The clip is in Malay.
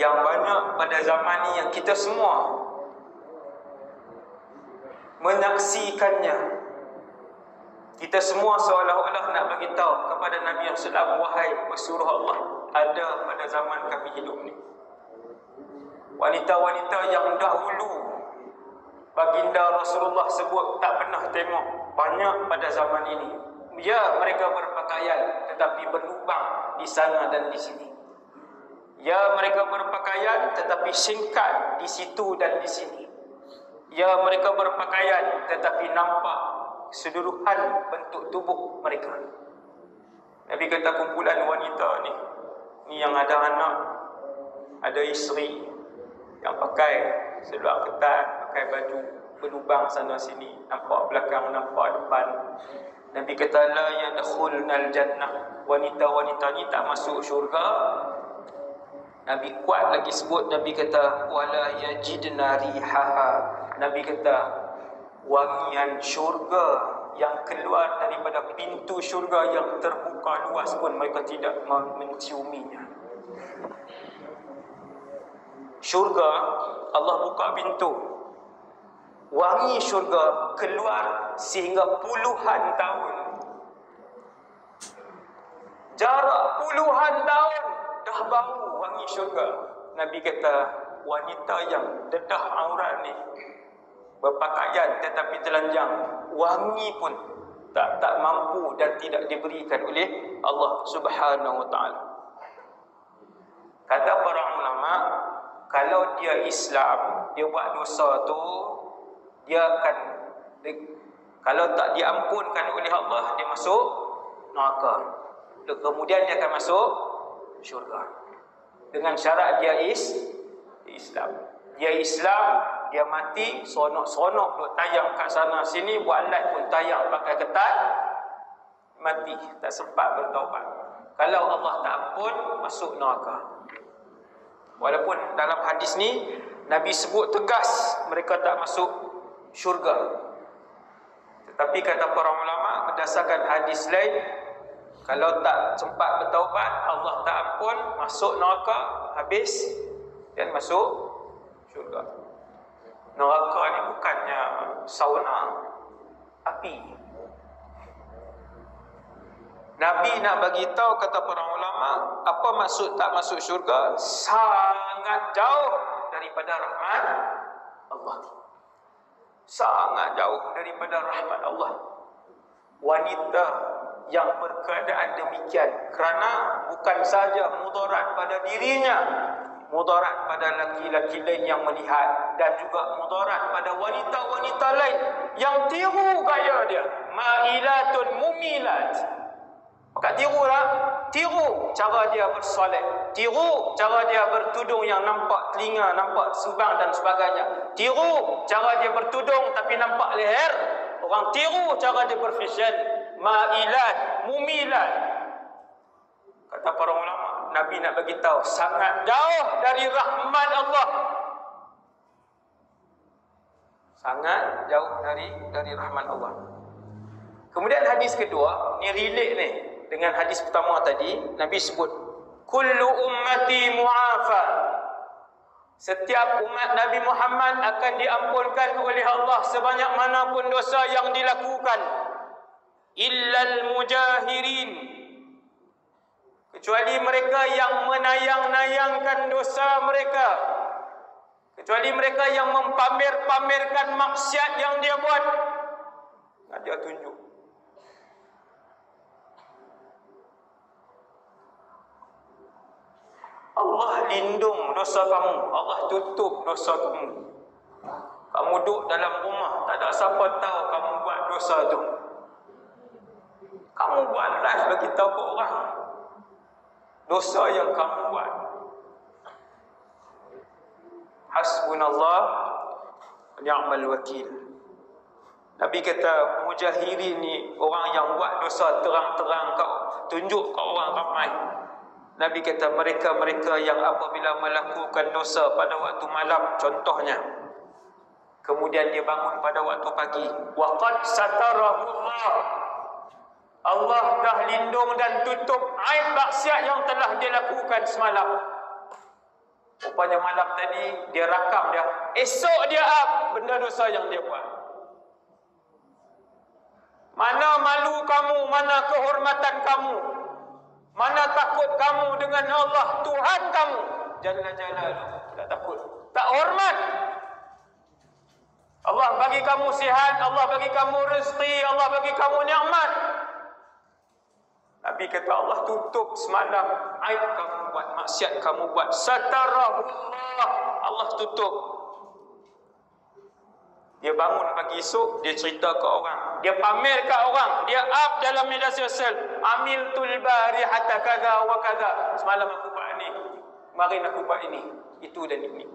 yang banyak pada zaman ni yang kita semua menyaksikannya. Kita semua seolah-olah nak bagi tahu kepada Nabi SAW, wahai pesuruh Allah, ada pada zaman kami hidup ni wanita-wanita yang dahulu baginda Rasulullah sebut tak pernah tengok, banyak pada zaman ini. Ya, mereka berpakaian tetapi berlubang di sana dan di sini. Ya, mereka berpakaian tetapi singkat di situ dan di sini. Ya, mereka berpakaian tetapi nampak keseluruhan bentuk tubuh mereka. Nabi kata kumpulan wanita ni yang ada anak, ada isteri, yang pakai seluar ketat, pakai baju berlubang sana sini, nampak belakang, nampak depan. Nabi kata la yadkhulnal jannah, wanita-wanita ni tak masuk syurga. Nabi kuat lagi sebut, Nabi kata wala yajidna rihaha. Nabi kata wangian syurga yang keluar daripada pintu syurga yang terbuka luas pun mereka tidak menciuminya. Syurga, Allah buka pintu, wangi syurga keluar sehingga puluhan tahun. Jarak puluhan tahun dah bau wangi syurga. Nabi kata wanita yang dedah aurat ni berpakaian tetapi telanjang, wangi pun tak mampu dan tidak diberikan oleh Allah Subhanahu wa taala. Kata para ulama, kalau dia Islam, dia buat dosa tu, dia akan, kalau tak diampunkan oleh Allah, dia masuk neraka. Kemudian dia akan masuk syurga. Dengan syarat dia Islam. Dia Islam, dia mati, sonok-sonok duk tayang kat sana sini, buat live pun tayang pakai ketat, mati, tak sempat bertaubat. Kalau Allah tak ampun, masuk neraka. Walaupun dalam hadis ni Nabi sebut tegas mereka tak masuk syurga, tetapi kata para ulama berdasarkan hadis lain, kalau tak sempat bertaubat, Allah tak ampun, masuk neraka, habis dan masuk syurga. Neraka ni bukannya sauna, api. Nabi nak bagi tahu, kata para ulama, apa maksud tak masuk syurga? Sangat jauh daripada rahmat Allah. Sangat jauh daripada rahmat Allah. Wanita yang berkeadaan demikian, kerana bukan saja mudarat pada dirinya, mudarat pada laki-laki lain yang melihat, dan juga mudarat pada wanita-wanita lain yang tiru gaya dia. Ma'ilatun mumilat. Maka tirulah, tiru cara dia bersolat, tiru cara dia bertudung yang nampak telinga, nampak subang dan sebagainya, tiru cara dia bertudung tapi nampak leher. Orang tiru cara dia berfashion. Ma'ilat, mumilat. Kata para ulama, Nabi nak bagi tahu sangat jauh dari rahmat Allah. Sangat jauh dari rahmat Allah. Kemudian hadis kedua, ni relate ni dengan hadis pertama tadi. Nabi sebut kullu ummati mu'afa, setiap umat Nabi Muhammad akan diampunkan oleh Allah sebanyak manapun dosa yang dilakukan, illal mujahirin, kecuali mereka yang menayang-nayangkan dosa mereka, kecuali mereka yang mempamer-pamerkan maksiat yang dia buat. Dia tunjuk. Allah lindung dosa kamu, Allah tutup dosa kamu. Kamu duduk dalam rumah, tak ada siapa tahu kamu buat dosa tu. Kamu buat live bagi tahu ke orang dosa yang kamu buat. Hasbunallah wa ni'mal wakil. Nabi kata mujahirin ni orang yang buat dosa terang-terang, kau tunjuk ke orang ramai. Nabi kata mereka-mereka yang apabila melakukan dosa pada waktu malam contohnya, kemudian dia bangun pada waktu pagi, waqad satarahullah, Allah dah lindung dan tutup aib maksiat yang telah dia lakukan semalam. rupanya malam tadi dia rakam dia. Esok dia up benda dosa yang dia buat. Mana malu kamu, mana kehormatan kamu, mana takut kamu dengan Allah Tuhan kamu. Jalla-jalla, tak takut, tak hormat. Allah bagi kamu sihat, Allah bagi kamu rezeki, Allah bagi kamu nikmat. Nabi kata Allah tutup semalam aib kamu buat, maksiat kamu buat. Satarahullah, Allah tutup. Dia bangun pagi esok, dia cerita ke orang, dia pamer ke orang, dia up dalam media sosial. Amiltul barihata kadza wa kadza. Semalam aku buat ni, kemarin aku buat ini, itu dan ini.